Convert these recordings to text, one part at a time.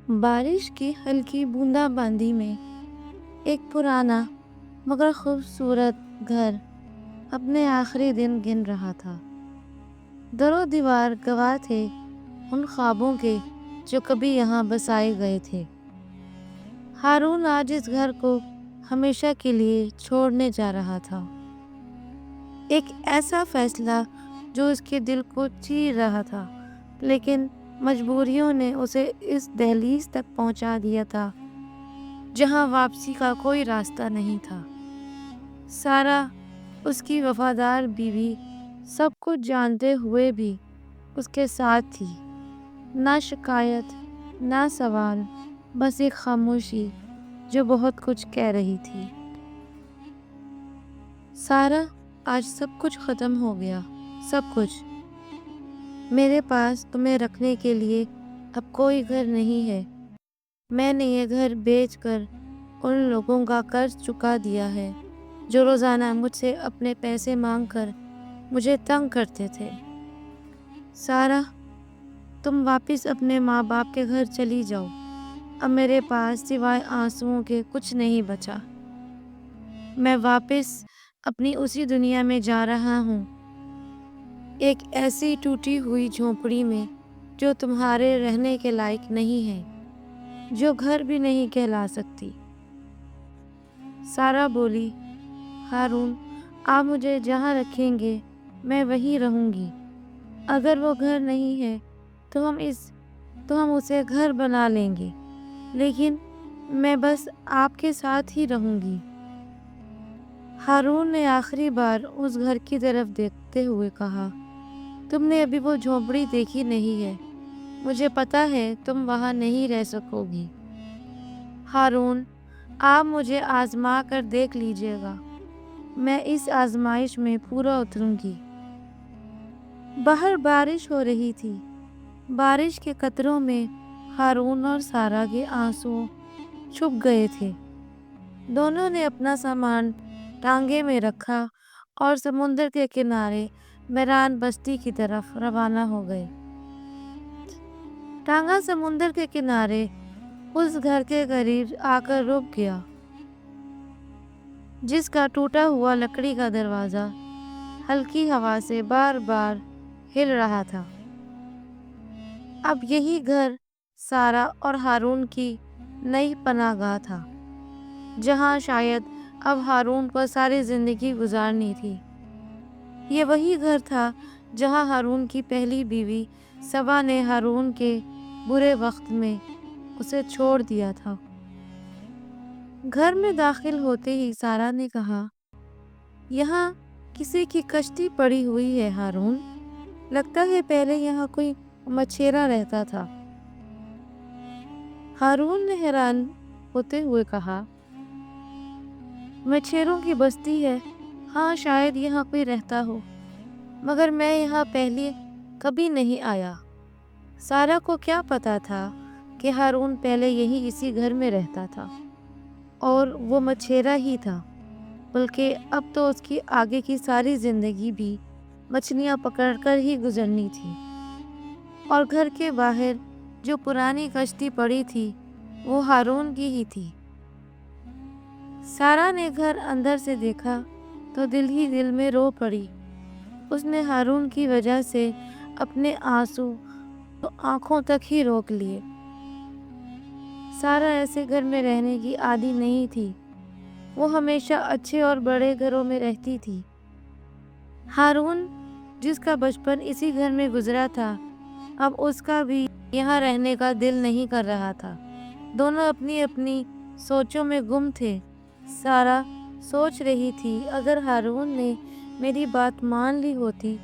بارش کی ہلکی بوندا باندی میں ایک پرانا مگر خوبصورت گھر اپنے آخری دن گن رہا تھا۔ در و دیوار گواہ تھے ان خوابوں کے جو کبھی یہاں بسائے گئے تھے۔ ہارون آج اس گھر کو ہمیشہ کے لیے چھوڑنے جا رہا تھا۔ ایک ایسا فیصلہ جو اس کے دل کو چیر رہا تھا، لیکن مجبوریوں نے اسے اس دہلیز تک پہنچا دیا تھا جہاں واپسی کا کوئی راستہ نہیں تھا۔ سارا، اس کی وفادار بیوی، سب کچھ جانتے ہوئے بھی اس کے ساتھ تھی۔ نہ شکایت، نہ سوال، بس ایک خاموشی جو بہت کچھ کہہ رہی تھی۔ سارا، آج سب کچھ ختم ہو گیا، سب کچھ۔ میرے پاس تمہیں رکھنے کے لیے اب کوئی گھر نہیں ہے۔ میں نے یہ گھر بیچ کر ان لوگوں کا قرض چکا دیا ہے جو روزانہ مجھ سے اپنے پیسے مانگ کر مجھے تنگ کرتے تھے۔ سارا، تم واپس اپنے ماں باپ کے گھر چلی جاؤ۔ اب میرے پاس سوائے آنسوؤں کے کچھ نہیں بچا۔ میں واپس اپنی اسی دنیا میں جا رہا ہوں، ایک ایسی ٹوٹی ہوئی جھونپڑی میں جو تمہارے رہنے کے لائق نہیں ہے، جو گھر بھی نہیں کہلا سکتی۔ سارا بولی، ہارون، آپ مجھے جہاں رکھیں گے میں وہیں رہوں گی۔ اگر وہ گھر نہیں ہے تو ہم اسے گھر بنا لیں گے، لیکن میں بس آپ کے ساتھ ہی رہوں گی۔ ہارون نے آخری بار اس گھر کی طرف دیکھتے ہوئے کہا، تم نے ابھی وہ جھونپڑی دیکھی نہیں ہے، مجھے پتا ہے تم وہاں نہیں رہ سکو گی۔ ہارون، آپ مجھے آزما کر دیکھ لیجیے گا، میں اس آزمائش میں پورا اتروں گی۔ باہر بارش ہو رہی تھی۔ بارش کے قطروں میں ہارون اور سارا کے آنسو چھپ گئے تھے۔ دونوں نے اپنا سامان ٹانگے میں رکھا اور سمندر کے کنارے میران بستی کی طرف روانہ ہو گئے۔ ٹانگا سمندر کے کنارے اس گھر کے قریب آ کر رک گیا جس کا ٹوٹا ہوا لکڑی کا دروازہ ہلکی ہوا سے بار بار ہل رہا تھا۔ اب یہی گھر سارا اور ہارون کی نئی پناہ گاہ تھا، جہاں شاید اب ہارون کو ساری زندگی گزارنی تھی۔ یہ وہی گھر تھا جہاں ہارون کی پہلی بیوی سبا نے ہارون کے برے وقت میں اسے چھوڑ دیا تھا۔ گھر میں داخل ہوتے ہی سارا نے کہا، یہاں کسی کی کشتی پڑی ہوئی ہے ہارون، لگتا ہے پہلے یہاں کوئی مچھیرا رہتا تھا۔ ہارون نے حیران ہوتے ہوئے کہا، مچھیروں کی بستی ہے؟ ہاں، شاید یہاں کوئی رہتا ہو، مگر میں یہاں پہلے کبھی نہیں آیا۔ سارا کو کیا پتا تھا کہ ہارون پہلے یہی اسی گھر میں رہتا تھا، اور وہ مچھیرا ہی تھا، بلکہ اب تو اس کی آگے کی ساری زندگی بھی مچھلیاں پکڑ کر ہی گزرنی تھی۔ اور گھر کے باہر جو پرانی کشتی پڑی تھی وہ ہارون کی ہی تھی۔ سارا نے گھر اندر سے دیکھا تو دل ہی دل میں رو پڑی۔ اس نے ہارون کی وجہ سے اپنے آنسو تو آنکھوں تک ہی روک لیے۔ سارا ایسے گھر میں رہنے کی عادی نہیں تھی، وہ ہمیشہ اچھے اور بڑے گھروں میں رہتی تھی۔ ہارون، جس کا بچپن اسی گھر میں گزرا تھا، اب اس کا بھی یہاں رہنے کا دل نہیں کر رہا تھا۔ دونوں اپنی اپنی سوچوں میں گم تھے۔ سارا سوچ رہی تھی، اگر ہارون نے میری بات مان لی ہوتی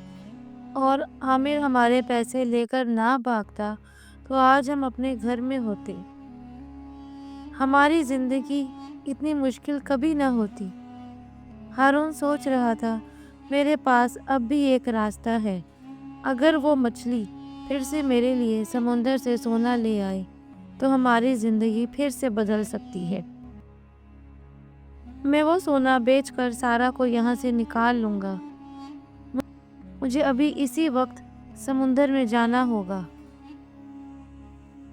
اور عامر ہمارے پیسے لے کر نہ بھاگتا تو آج ہم اپنے گھر میں ہوتے، ہماری زندگی اتنی مشکل کبھی نہ ہوتی۔ ہارون سوچ رہا تھا، میرے پاس اب بھی ایک راستہ ہے، اگر وہ مچھلی پھر سے میرے لیے سمندر سے سونا لے آئے تو ہماری زندگی پھر سے بدل سکتی ہے۔ میں وہ سونا بیچ کر سارا کو یہاں سے نکال لوں گا۔ مجھے ابھی اسی وقت سمندر میں جانا ہوگا۔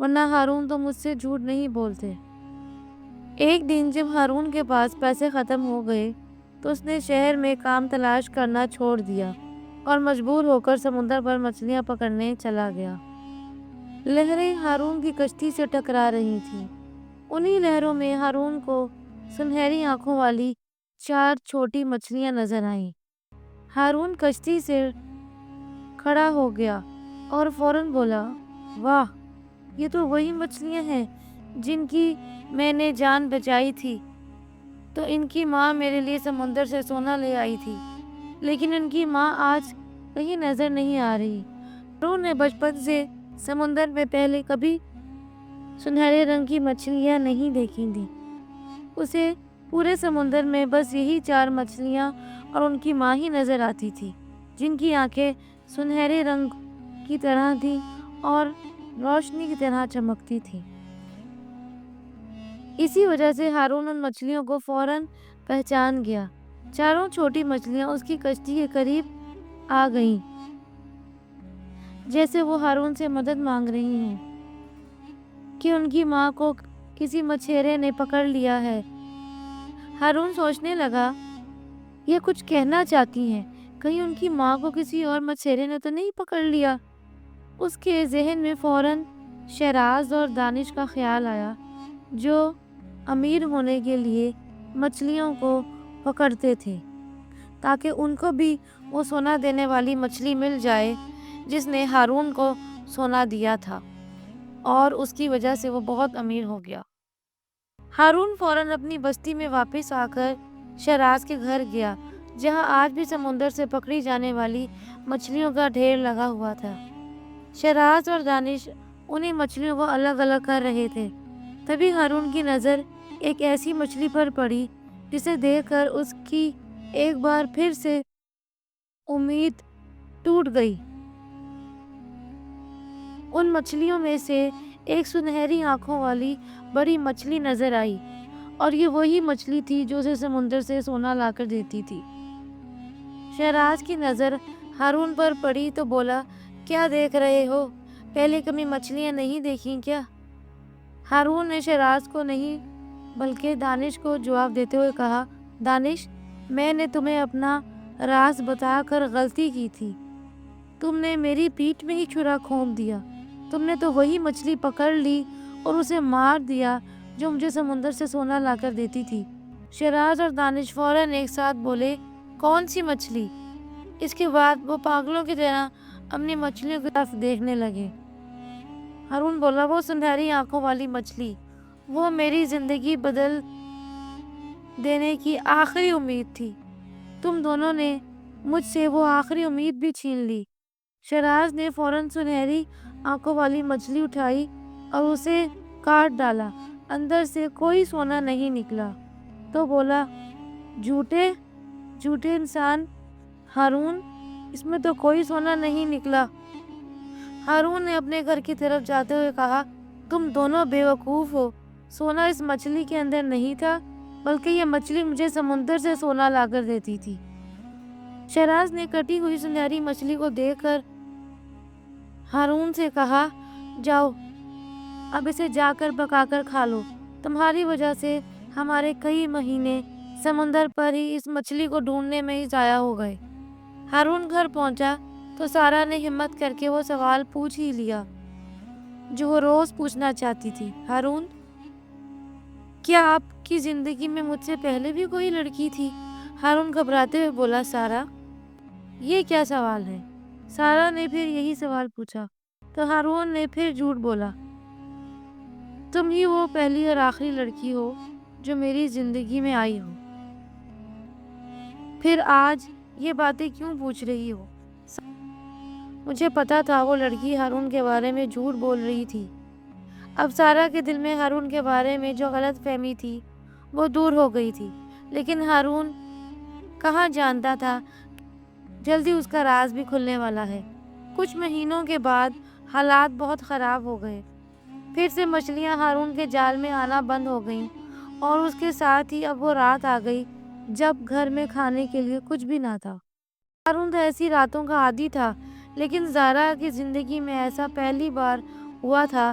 ورنہ ہارون تو مجھ سے جھوٹ نہیں بولتے۔ ایک دن جب ہارون کے پاس پیسے ختم ہو گئے تو اس نے شہر میں کام تلاش کرنا چھوڑ دیا اور مجبور ہو کر سمندر پر مچھلیاں پکڑنے چلا گیا۔ لہریں ہارون کی کشتی سے ٹکرا رہی تھیں۔ انہی لہروں میں ہارون کو سنہری آنکھوں والی 4 چھوٹی مچھلیاں نظر آئیں۔ ہارون کشتی سے کھڑا ہو گیا اور فوراً بولا، واہ، یہ تو وہی مچھلیاں ہیں جن کی میں نے جان بچائی تھی۔ تو ان کی ماں میرے لیے سمندر سے سونا لے آئی تھی، لیکن ان کی ماں آج کہیں نظر نہیں آ رہی۔ ہارون نے بچپن سے سمندر میں پہلے کبھی سنہرے رنگ کی مچھلیاں نہیں دیکھی تھیں۔ اسے پورے سمندر میں بس یہی 4 مچھلیاں اور ان کی ماں ہی نظر آتی تھی، جن کی آنکھیں سنہرے رنگ کی طرح تھیں اور روشنی کی طرح چمکتی تھیں۔ اسی وجہ سے ہارون ان مچھلیوں کو فوراً پہچان گیا۔ چاروں چھوٹی مچھلیاں اس کی کشتی کے قریب آ گئیں، جیسے وہ ہارون سے مدد مانگ رہی ہوں کہ ان کی ماں کو کسی مچھیرے نے پکڑ لیا ہے۔ ہارون سوچنے لگا، یہ کچھ کہنا چاہتی ہیں، کہیں ان کی ماں کو کسی اور مچھیرے نے تو نہیں پکڑ لیا۔ اس کے ذہن میں فوراً شہراز اور دانش کا خیال آیا، جو امیر ہونے کے لیے مچھلیوں کو پکڑتے تھے تاکہ ان کو بھی وہ سونا دینے والی مچھلی مل جائے جس نے ہارون کو سونا دیا تھا، اور اس کی وجہ سے وہ بہت امیر ہو گیا۔ ہارون فوراً اپنی بستی میں واپس آ کر شہراز کے گھر گیا، جہاں آج بھی سمندر سے پکڑی جانے والی مچھلیوں کا ڈھیر لگا ہوا تھا۔ شہراز اور دانش انہیں مچھلیوں کو الگ الگ کر رہے تھے۔ تبھی ہارون کی نظر ایک ایسی مچھلی پر پڑی جسے دیکھ کر اس کی ایک بار پھر سے امید ٹوٹ گئی۔ ان مچھلیوں میں سے ایک سنہری آنکھوں والی بڑی مچھلی نظر آئی، اور یہ وہی مچھلی تھی جو اسے سمندر سے سونا لا کر دیتی تھی۔ شہراز کی نظر ہارون پر پڑی تو بولا، کیا دیکھ رہے ہو؟ پہلے کبھی مچھلیاں نہیں دیکھیں کیا؟ ہارون نے شہراز کو نہیں بلکہ دانش کو جواب دیتے ہوئے کہا، دانش، میں نے تمہیں اپنا راز بتا کر غلطی کی تھی۔ تم نے میری پیٹھ میں ہی چھرا گھونپ دیا۔ تم نے تو وہی مچھلی پکڑ لی اور اسے مار دیا جو مجھے سمندر سے سونا لا کر دیتی تھی۔ شہراز اور دانش فوراً ایک ساتھ بولے، کون سی مچھلی؟ اس کے بعد وہ پاگلوں کی طرح اپنی مچھلیوں کی طرف دیکھنے لگے۔ ہارون بولا، وہ سنہری آنکھوں والی مچھلی، وہ میری زندگی بدل دینے کی آخری امید تھی۔ تم دونوں نے مجھ سے وہ آخری امید بھی چھین لی۔ شہراز نے فوراً سنہری آنکھوں والی مچھلی اٹھائی اور اسے کاٹ ڈالا۔ اندر سے کوئی سونا نہیں نکلا تو بولا، جھوٹے انسان ہارون، اس میں تو کوئی سونا نہیں نکلا۔ ہارون نے اپنے گھر کی طرف جاتے ہوئے کہا، تم دونوں بے وقوف ہو، سونا اس مچھلی کے اندر نہیں تھا، بلکہ یہ مچھلی مجھے سمندر سے سونا لا کر دیتی تھی۔ شہراز نے کٹی ہوئی سنہری مچھلی کو دیکھ کر ہارون سے کہا، جاؤ، اب اسے جا کر پکا کر کھا لو۔ تمہاری وجہ سے ہمارے کئی مہینے سمندر پر ہی اس مچھلی کو ڈھونڈنے میں ہی ضائع ہو گئے۔ ہارون گھر پہنچا تو سارا نے ہمت کر کے وہ سوال پوچھ ہی لیا جو وہ روز پوچھنا چاہتی تھی، ہارون، کیا آپ کی زندگی میں مجھ سے پہلے بھی کوئی لڑکی تھی؟ ہارون گھبراتے ہوئے بولا، سارا، یہ کیا سوال ہے؟ سارا نے پھر یہی سوال پوچھا تو ہارون نے پھر جھوٹ بولا، تم ہی وہ پہلی اور آخری لڑکی ہو جو میری زندگی میں آئی ہو۔ پھر آج یہ باتیں کیوں پوچھ رہی ہو؟ مجھے پتا تھا وہ لڑکی ہارون کے بارے میں جھوٹ بول رہی تھی۔ اب سارا کے دل میں ہارون کے بارے میں جو غلط فہمی تھی وہ دور ہو گئی تھی، لیکن ہارون کہاں جانتا تھا جلدی اس کا راز بھی کھلنے والا ہے۔ کچھ مہینوں کے بعد حالات بہت خراب ہو گئے۔ پھر سے مچھلیاں ہارون کے جال میں آنا بند ہو گئیں، اور اس کے ساتھ ہی اب وہ رات آ گئی جب گھر میں کھانے کے لیے کچھ بھی نہ تھا۔ ہارون تو ایسی راتوں کا عادی تھا، لیکن زارا کی زندگی میں ایسا پہلی بار ہوا تھا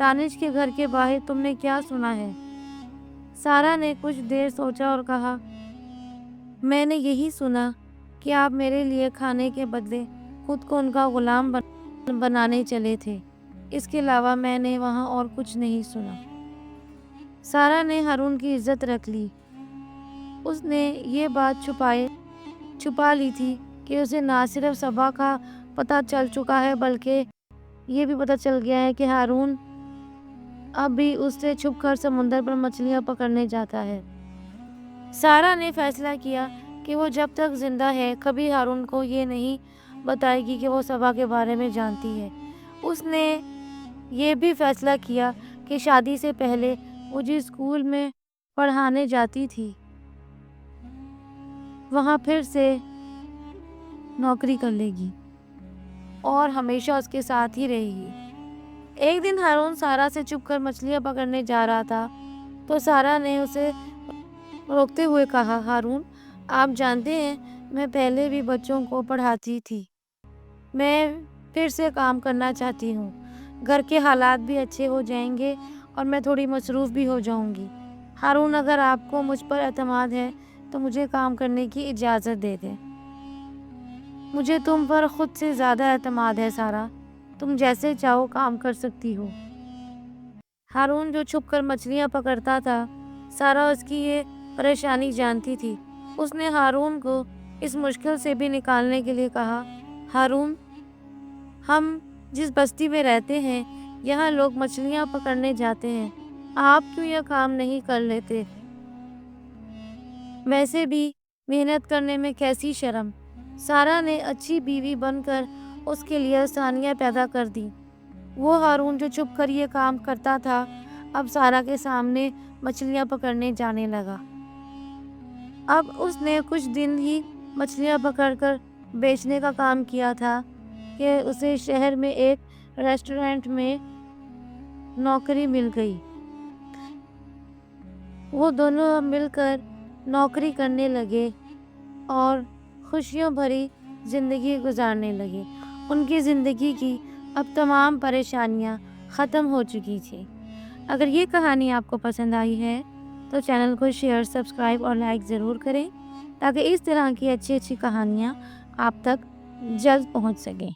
دانش کے گھر کے باہر تم نے کیا سنا ہے؟ سارا نے کچھ دیر سوچا اور کہا، میں نے یہی سنا کہ آپ میرے لیے کھانے کے بدلے خود کو ان کا غلام بنانے چلے تھے۔ اس کے علاوہ میں نے وہاں اور کچھ نہیں سنا۔ سارا نے ہارون کی عزت رکھ لی۔ اس نے یہ بات چھپا لی تھی کہ اسے نہ صرف صبا کا پتہ چل چکا ہے بلکہ یہ بھی پتہ چل گیا ہے کہ ہارون اب بھی اس سے چھپ کر سمندر پر مچھلیاں پکڑنے جاتا ہے۔ سارا نے فیصلہ کیا کہ وہ جب تک زندہ ہے کبھی ہارون کو یہ نہیں بتائے گی کہ وہ صبا کے بارے میں جانتی ہے۔ اس نے یہ بھی فیصلہ کیا کہ شادی سے پہلے وہ جس اسکول میں پڑھانے جاتی تھی وہاں پھر سے نوکری کر لے گی اور ہمیشہ اس کے ساتھ ہی رہے گی۔ ایک دن ہارون سارا سے چھپ کر مچھلیاں پکڑنے جا رہا تھا تو سارا نے اسے روکتے ہوئے کہا، ہارون، آپ جانتے ہیں میں پہلے بھی بچوں کو پڑھاتی تھی۔ میں پھر سے کام کرنا چاہتی ہوں۔ گھر کے حالات بھی اچھے ہو جائیں گے اور میں تھوڑی مصروف بھی ہو جاؤں گی۔ ہارون، اگر آپ کو مجھ پر اعتماد ہے تو مجھے کام کرنے کی اجازت دے دیں۔ مجھے تم پر خود سے زیادہ اعتماد ہے سارا، تم جیسے چاہو کام کر سکتی ہو۔ ہارون جو چھپ کر مچھلیاں پکڑتا تھا، سارا اس کی یہ پریشانی جانتی تھی۔ اس نے ہارون کو اس مشکل سے بھی نکالنے کے لیے کہا، ہارون، ہم جس بستی میں رہتے ہیں یہاں لوگ مچھلیاں پکڑنے جاتے ہیں، آپ کیوں یہ کام نہیں کر لیتے؟ ویسے بھی محنت کرنے میں کیسی شرم۔ سارا نے اچھی بیوی بن کر اس کے لیے آسانیاں پیدا کر دی۔ وہ ہارون جو چھپ کر یہ کام کرتا تھا اب سارا کے سامنے مچھلیاں پکڑنے جانے لگا۔ اب اس نے کچھ دن ہی مچھلیاں پکڑ کر بیچنے کا کام کیا تھا کہ اسے شہر میں ایک ریسٹورنٹ میں نوکری مل گئی۔ وہ دونوں مل کر نوکری کرنے لگے اور خوشیوں بھری زندگی گزارنے لگے۔ ان کی زندگی کی اب تمام پریشانیاں ختم ہو چکی تھی۔ اگر یہ کہانی آپ کو پسند آئی ہے تو چینل کو شیئر، سبسکرائب اور لائک ضرور کریں تاکہ اس طرح کی اچھی کہانیاں آپ تک جلد پہنچ سکیں۔